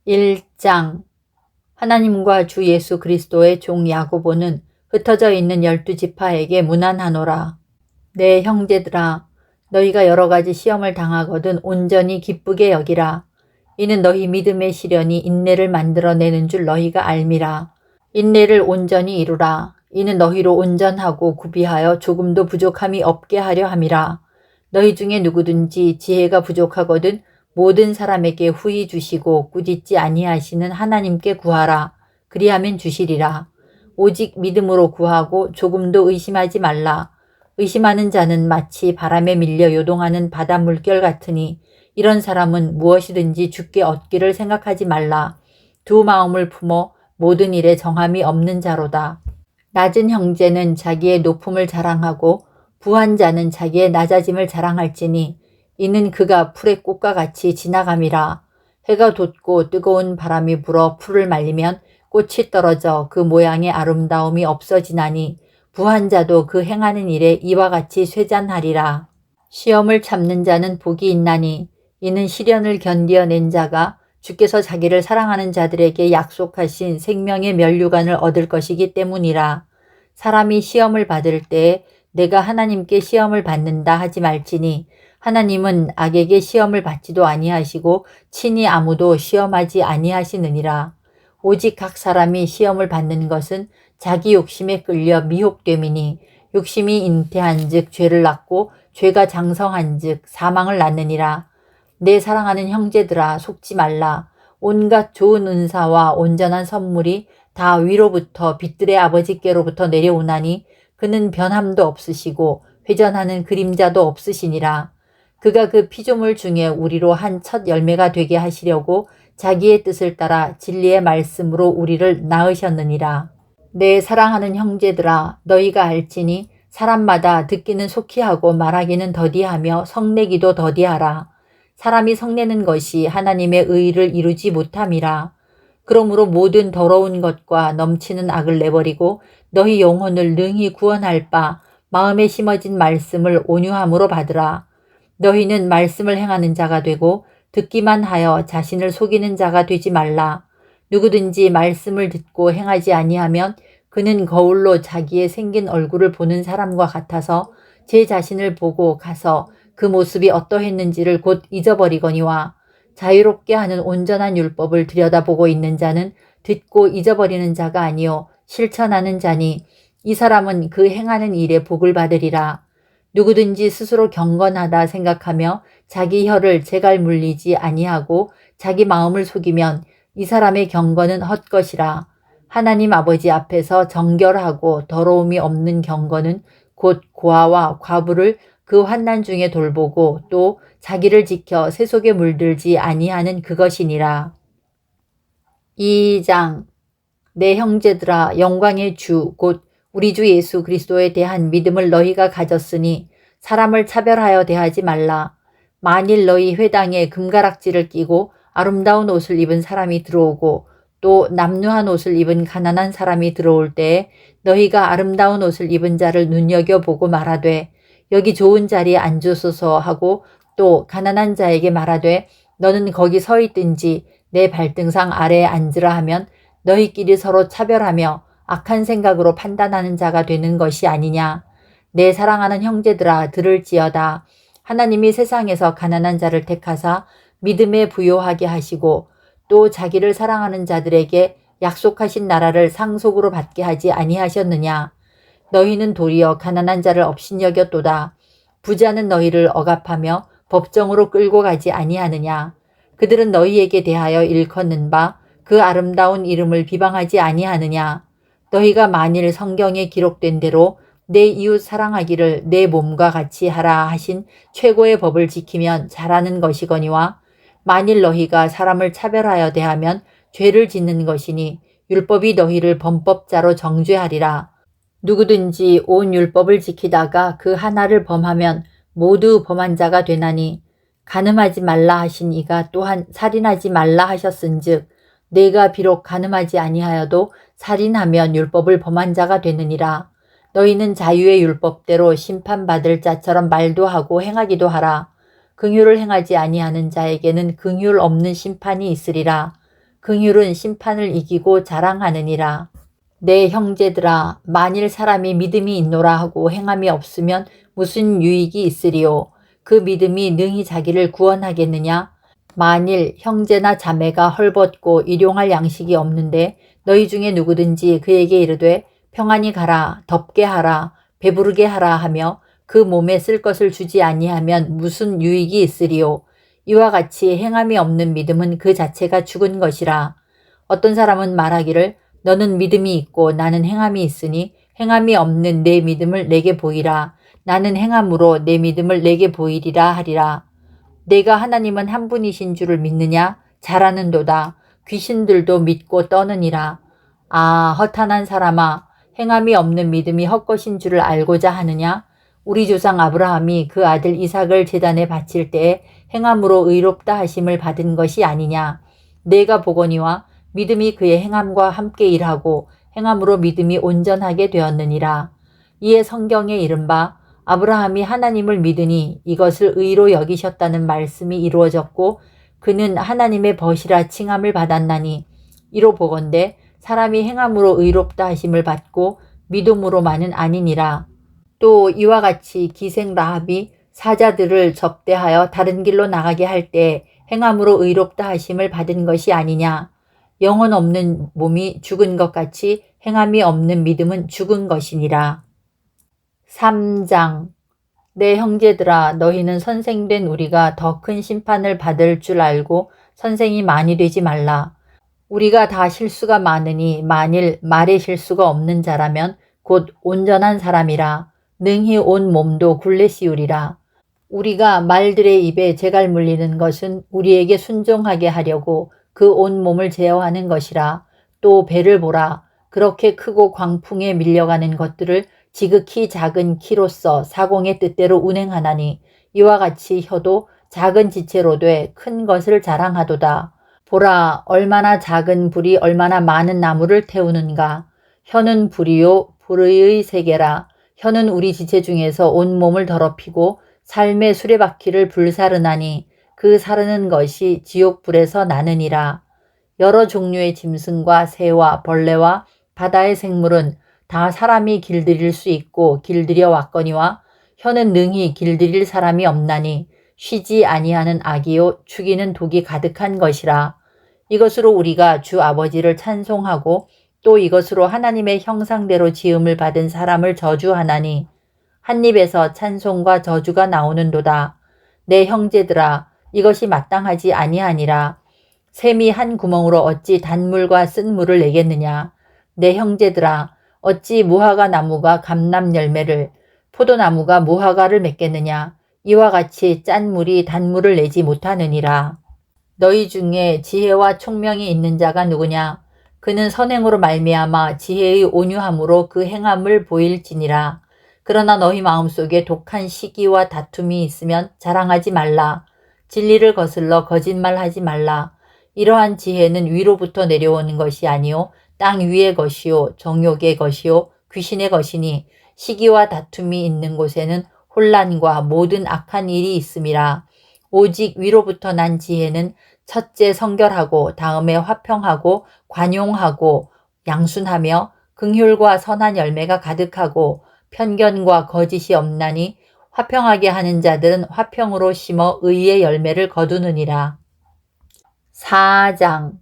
1장. 하나님과 주 예수 그리스도의 종 야고보는 흩어져 있는 12지파에게 문안하노라. 내 형제들아, 너희가 여러 가지 시험을 당하거든 온전히 기쁘게 여기라. 이는 너희 믿음의 시련이 인내를 만들어내는 줄 너희가 알미라. 인내를 온전히 이루라. 이는 너희로 온전하고 구비하여 조금도 부족함이 없게 하려 함이라. 너희 중에 누구든지 지혜가 부족하거든 모든 사람에게 후히 주시고 꾸짖지 아니하시는 하나님께 구하라. 그리하면 주시리라. 오직 믿음으로 구하고 조금도 의심하지 말라. 의심하는 자는 마치 바람에 밀려 요동하는 바다 물결 같으니 이런 사람은 무엇이든지 주께 얻기를 생각하지 말라. 두 마음을 품어 모든 일에 정함이 없는 자로다. 낮은 형제는 자기의 높음을 자랑하고 부한 자는 자기의 낮아짐을 자랑할지니 이는 그가 풀의 꽃과 같이 지나감이라. 해가 돋고 뜨거운 바람이 불어 풀을 말리면 꽃이 떨어져 그 모양의 아름다움이 없어지나니 부한 자도 그 행하는 일에 이와 같이 쇠잔하리라. 시험을 참는 자는 복이 있나니 이는 시련을 견디어낸 자가 주께서 자기를 사랑하는 자들에게 약속하신 생명의 면류관을 얻을 것이기 때문이라. 사람이 시험을 받을 때에 내가 하나님께 시험을 받는다 하지 말지니 하나님은 악에게 시험을 받지도 아니하시고 친히 아무도 시험하지 아니하시느니라. 오직 각 사람이 시험을 받는 것은 자기 욕심에 끌려 미혹됨이니 욕심이 잉태한 즉 죄를 낳고 죄가 장성한 즉 사망을 낳느니라. 내 사랑하는 형제들아, 속지 말라. 온갖 좋은 은사와 온전한 선물이 다 위로부터 빛들의 아버지께로부터 내려오나니 그는 변함도 없으시고 회전하는 그림자도 없으시니라. 그가 그 피조물 중에 우리로 한 첫 열매가 되게 하시려고 자기의 뜻을 따라 진리의 말씀으로 우리를 낳으셨느니라. 내 사랑하는 형제들아, 너희가 알지니 사람마다 듣기는 속히 하고 말하기는 더디하며 성내기도 더디하라. 사람이 성내는 것이 하나님의 의를 이루지 못함이라. 그러므로 모든 더러운 것과 넘치는 악을 내버리고 너희 영혼을 능히 구원할 바 마음에 심어진 말씀을 온유함으로 받으라. 너희는 말씀을 행하는 자가 되고 듣기만 하여 자신을 속이는 자가 되지 말라. 누구든지 말씀을 듣고 행하지 아니하면 그는 거울로 자기의 생긴 얼굴을 보는 사람과 같아서 제 자신을 보고 가서 그 모습이 어떠했는지를 곧 잊어버리거니와 자유롭게 하는 온전한 율법을 들여다보고 있는 자는 듣고 잊어버리는 자가 아니요 실천하는 자니 이 사람은 그 행하는 일에 복을 받으리라. 누구든지 스스로 경건하다 생각하며 자기 혀를 제갈 물리지 아니하고 자기 마음을 속이면 이 사람의 경건은 헛것이라. 하나님 아버지 앞에서 정결하고 더러움이 없는 경건은 곧 고아와 과부를 그 환난 중에 돌보고 또 자기를 지켜 세속에 물들지 아니하는 그것이니라. 2장. 내 형제들아, 영광의 주 곧 우리 주 예수 그리스도에 대한 믿음을 너희가 가졌으니 사람을 차별하여 대하지 말라. 만일 너희 회당에 금가락지를 끼고 아름다운 옷을 입은 사람이 들어오고 또 남루한 옷을 입은 가난한 사람이 들어올 때에 너희가 아름다운 옷을 입은 자를 눈여겨보고 말하되 여기 좋은 자리에 앉으소서 하고 또 가난한 자에게 말하되 너는 거기 서 있든지 내 발등상 아래에 앉으라 하면 너희끼리 서로 차별하며 악한 생각으로 판단하는 자가 되는 것이 아니냐. 내 사랑하는 형제들아, 들을지어다. 하나님이 세상에서 가난한 자를 택하사 믿음에 부요하게 하시고 또 자기를 사랑하는 자들에게 약속하신 나라를 상속으로 받게 하지 아니하셨느냐. 너희는 도리어 가난한 자를 업신여겼도다. 부자는 너희를 억압하며 법정으로 끌고 가지 아니하느냐. 그들은 너희에게 대하여 일컫는 바 그 아름다운 이름을 비방하지 아니하느냐. 너희가 만일 성경에 기록된 대로 내 이웃 사랑하기를 내 몸과 같이 하라 하신 최고의 법을 지키면 잘하는 것이거니와 만일 너희가 사람을 차별하여 대하면 죄를 짓는 것이니 율법이 너희를 범법자로 정죄하리라. 누구든지 온 율법을 지키다가 그 하나를 범하면 모두 범한 자가 되나니 간음하지 말라 하신 이가 또한 살인하지 말라 하셨은즉 내가 비록 간음하지 아니하여도 살인하면 율법을 범한 자가 되느니라. 너희는 자유의 율법대로 심판받을 자처럼 말도 하고 행하기도 하라. 긍휼을 행하지 아니하는 자에게는 긍휼 없는 심판이 있으리라. 긍휼은 심판을 이기고 자랑하느니라. 내 형제들아, 만일 사람이 믿음이 있노라 하고 행함이 없으면 무슨 유익이 있으리요? 그 믿음이 능히 자기를 구원하겠느냐? 만일 형제나 자매가 헐벗고 일용할 양식이 없는데 너희 중에 누구든지 그에게 이르되 평안히 가라, 덥게 하라, 배부르게 하라 하며 그 몸에 쓸 것을 주지 아니하면 무슨 유익이 있으리요? 이와 같이 행함이 없는 믿음은 그 자체가 죽은 것이라. 어떤 사람은 말하기를 너는 믿음이 있고 나는 행함이 있으니 행함이 없는 내 믿음을 내게 보이라. 나는 행함으로 내 믿음을 내게 보이리라 하리라. 내가 하나님은 한 분이신 줄을 믿느냐? 잘하는도다. 귀신들도 믿고 떠느니라. 아, 허탄한 사람아, 행함이 없는 믿음이 헛것인 줄을 알고자 하느냐? 우리 조상 아브라함이 그 아들 이삭을 제단에 바칠 때에 행함으로 의롭다 하심을 받은 것이 아니냐? 내가 보거니와 믿음이 그의 행함과 함께 일하고 행함으로 믿음이 온전하게 되었느니라. 이에 성경에 이른바 아브라함이 하나님을 믿으니 이것을 의로 여기셨다는 말씀이 이루어졌고 그는 하나님의 벗이라 칭함을 받았나니 이로 보건대 사람이 행함으로 의롭다 하심을 받고 믿음으로만은 아니니라. 또 이와 같이 기생 라합이 사자들을 접대하여 다른 길로 나가게 할 때 행함으로 의롭다 하심을 받은 것이 아니냐. 영혼 없는 몸이 죽은 것 같이 행함이 없는 믿음은 죽은 것이니라. 3장. 내 형제들아, 너희는 선생된 우리가 더 큰 심판을 받을 줄 알고 선생이 많이 되지 말라. 우리가 다 실수가 많으니 만일 말에 실수가 없는 자라면 곧 온전한 사람이라. 능히 온 몸도 굴레 씌우리라. 우리가 말들의 입에 재갈 물리는 것은 우리에게 순종하게 하려고 그 온 몸을 제어하는 것이라. 또 배를 보라. 그렇게 크고 광풍에 밀려가는 것들을 지극히 작은 키로서 사공의 뜻대로 운행하나니 이와 같이 혀도 작은 지체로 돼 큰 것을 자랑하도다. 보라, 얼마나 작은 불이 얼마나 많은 나무를 태우는가. 혀는 불이요 불의 세계라. 혀는 우리 지체 중에서 온 몸을 더럽히고 삶의 수레바퀴를 불사르나니 그 사르는 것이 지옥불에서 나느니라. 여러 종류의 짐승과 새와 벌레와 바다의 생물은 다 사람이 길들일 수 있고 길들여 왔거니와 혀는 능히 길들일 사람이 없나니 쉬지 아니하는 악이요 죽이는 독이 가득한 것이라. 이것으로 우리가 주 아버지를 찬송하고 또 이것으로 하나님의 형상대로 지음을 받은 사람을 저주하나니 한 입에서 찬송과 저주가 나오는도다. 내 형제들아, 이것이 마땅하지 아니하니라. 샘이 한 구멍으로 어찌 단물과 쓴 물을 내겠느냐. 내 형제들아, 어찌 무화과 나무가 감람 열매를, 포도나무가 무화과를 맺겠느냐. 이와 같이 짠 물이 단물을 내지 못하느니라. 너희 중에 지혜와 총명이 있는 자가 누구냐. 그는 선행으로 말미암아 지혜의 온유함으로 그 행함을 보일지니라. 그러나 너희 마음속에 독한 시기와 다툼이 있으면 자랑하지 말라. 진리를 거슬러 거짓말하지 말라. 이러한 지혜는 위로부터 내려오는 것이 아니요 땅 위의 것이요 정욕의 것이요 귀신의 것이니 시기와 다툼이 있는 곳에는 혼란과 모든 악한 일이 있음이라. 오직 위로부터 난 지혜는 첫째 성결하고 다음에 화평하고 관용하고 양순하며 긍휼과 선한 열매가 가득하고 편견과 거짓이 없나니 화평하게 하는 자들은 화평으로 심어 의의 열매를 거두느니라. 4장.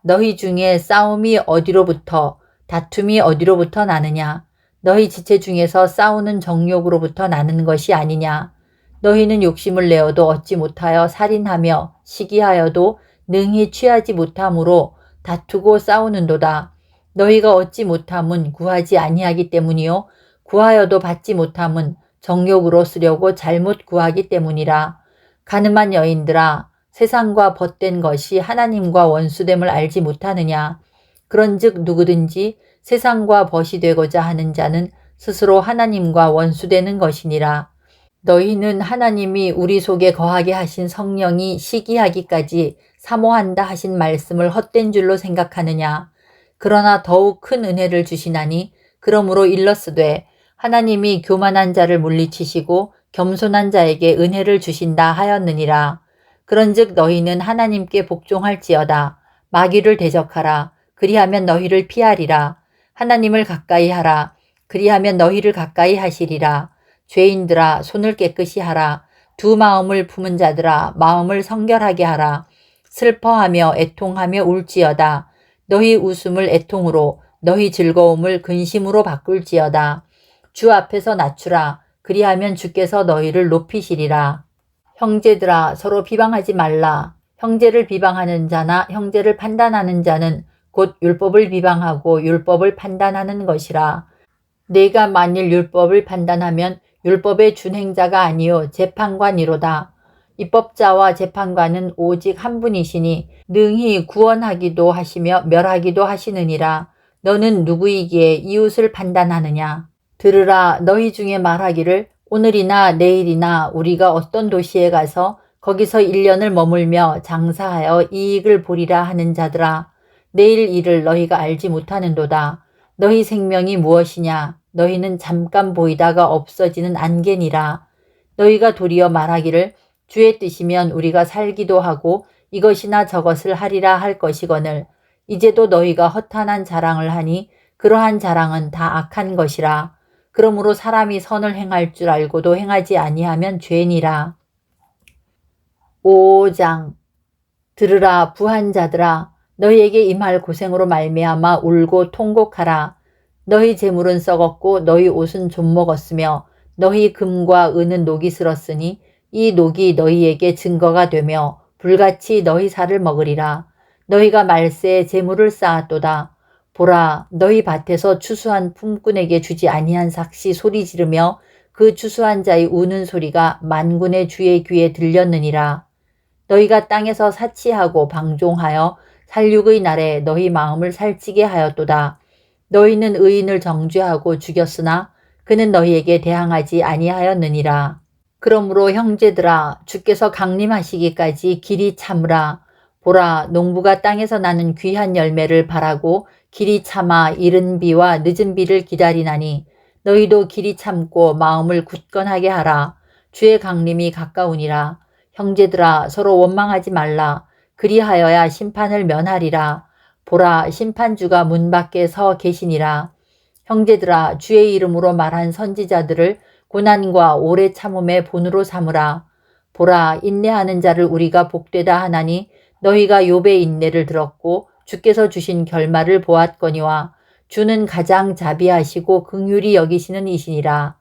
너희 중에 싸움이 어디로부터 다툼이 어디로부터 나느냐. 너희 지체 중에서 싸우는 정욕으로부터 나는 것이 아니냐. 너희는 욕심을 내어도 얻지 못하여 살인하며 시기하여도 능히 취하지 못함으로 다투고 싸우는도다. 너희가 얻지 못함은 구하지 아니하기 때문이요 구하여도 받지 못함은 정욕으로 쓰려고 잘못 구하기 때문이라. 가늠한 여인들아, 세상과 벗된 것이 하나님과 원수됨을 알지 못하느냐. 그런즉 누구든지 세상과 벗이 되고자 하는 자는 스스로 하나님과 원수되는 것이니라. 너희는 하나님이 우리 속에 거하게 하신 성령이 시기하기까지 사모한다 하신 말씀을 헛된 줄로 생각하느냐. 그러나 더욱 큰 은혜를 주시나니 그러므로 일러스되 하나님이 교만한 자를 물리치시고 겸손한 자에게 은혜를 주신다 하였느니라. 그런즉 너희는 하나님께 복종할지어다. 마귀를 대적하라. 그리하면 너희를 피하리라. 하나님을 가까이 하라. 그리하면 너희를 가까이 하시리라. 죄인들아 손을 깨끗이 하라. 두 마음을 품은 자들아 마음을 성결하게 하라. 슬퍼하며 애통하며 울지어다. 너희 웃음을 애통으로 너희 즐거움을 근심으로 바꿀지어다. 주 앞에서 낮추라. 그리하면 주께서 너희를 높이시리라. 형제들아 서로 비방하지 말라. 형제를 비방하는 자나 형제를 판단하는 자는 곧 율법을 비방하고 율법을 판단하는 것이라. 내가 만일 율법을 판단하면 율법의 준행자가 아니요 재판관이로다. 입법자와 재판관은 오직 한 분이시니 능히 구원하기도 하시며 멸하기도 하시느니라. 너는 누구이기에 이웃을 판단하느냐. 들으라. 너희 중에 말하기를 오늘이나 내일이나 우리가 어떤 도시에 가서 거기서 1년을 머물며 장사하여 이익을 보리라 하는 자들아. 내일 일을 너희가 알지 못하는도다. 너희 생명이 무엇이냐. 너희는 잠깐 보이다가 없어지는 안개니라. 너희가 도리어 말하기를 주의 뜻이면 우리가 살기도 하고 이것이나 저것을 하리라 할 것이거늘 이제도 너희가 허탄한 자랑을 하니 그러한 자랑은 다 악한 것이라. 그러므로 사람이 선을 행할 줄 알고도 행하지 아니하면 죄니라. 5장. 들으라 부한 자들아. 너희에게 임할 고생으로 말미암아 울고 통곡하라. 너희 재물은 썩었고 너희 옷은 좀먹었으며 너희 금과 은은 녹이 슬었으니 이 녹이 너희에게 증거가 되며 불같이 너희 살을 먹으리라. 너희가 말세에 재물을 쌓았도다. 보라 너희 밭에서 추수한 품꾼에게 주지 아니한 삭시 소리 지르며 그 추수한 자의 우는 소리가 만군의 주의 귀에 들렸느니라. 너희가 땅에서 사치하고 방종하여 살육의 날에 너희 마음을 살찌게 하였도다. 너희는 의인을 정죄하고 죽였으나 그는 너희에게 대항하지 아니하였느니라. 그러므로 형제들아 주께서 강림하시기까지 길이 참으라. 보라 농부가 땅에서 나는 귀한 열매를 바라고 길이 참아 이른 비와 늦은 비를 기다리나니 너희도 길이 참고 마음을 굳건하게 하라. 주의 강림이 가까우니라. 형제들아 서로 원망하지 말라. 그리하여야 심판을 면하리라. 보라 심판주가 문 밖에 서 계시니라. 형제들아 주의 이름으로 말한 선지자들을 고난과 오래 참음의 본으로 삼으라. 보라 인내하는 자를 우리가 복되다 하나니 너희가 욥의 인내를 들었고 주께서 주신 결말을 보았거니와 주는 가장 자비하시고 긍휼히 여기시는 이시니라.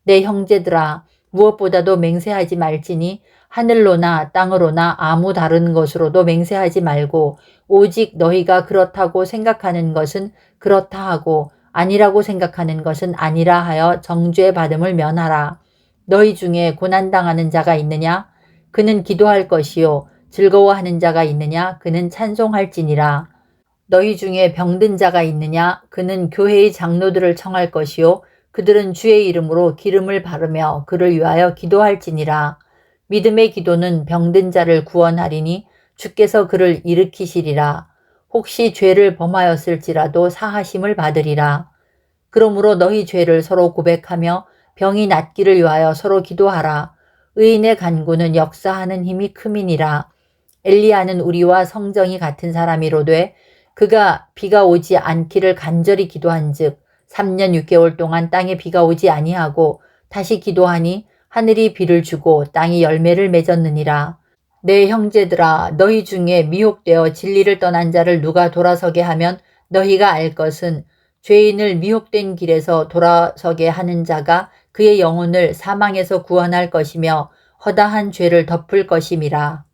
내 형제들아 무엇보다도 맹세하지 말지니 하늘로나 땅으로나 아무 다른 것으로도 맹세하지 말고 오직 너희가 그렇다고 생각하는 것은 그렇다 하고 아니라고 생각하는 것은 아니라 하여 정죄 받음을 면하라. 너희 중에 고난당하는 자가 있느냐? 그는 기도할 것이요 즐거워하는 자가 있느냐? 그는 찬송할지니라. 너희 중에 병든 자가 있느냐? 그는 교회의 장로들을 청할 것이요 그들은 주의 이름으로 기름을 바르며 그를 위하여 기도할지니라. 믿음의 기도는 병든 자를 구원하리니 주께서 그를 일으키시리라. 혹시 죄를 범하였을지라도 사하심을 받으리라. 그러므로 너희 죄를 서로 고백하며 병이 낫기를 위하여 서로 기도하라. 의인의 간구는 역사하는 힘이 큼이니라. 엘리야는 우리와 성정이 같은 사람이로되 그가 비가 오지 않기를 간절히 기도한즉 3년 6개월 동안 땅에 비가 오지 아니하고 다시 기도하니 하늘이 비를 주고 땅이 열매를 맺었느니라. 내 형제들아 너희 중에 미혹되어 진리를 떠난 자를 누가 돌아서게 하면 너희가 알 것은 죄인을 미혹된 길에서 돌아서게 하는 자가 그의 영혼을 사망에서 구원할 것이며 허다한 죄를 덮을 것임이라.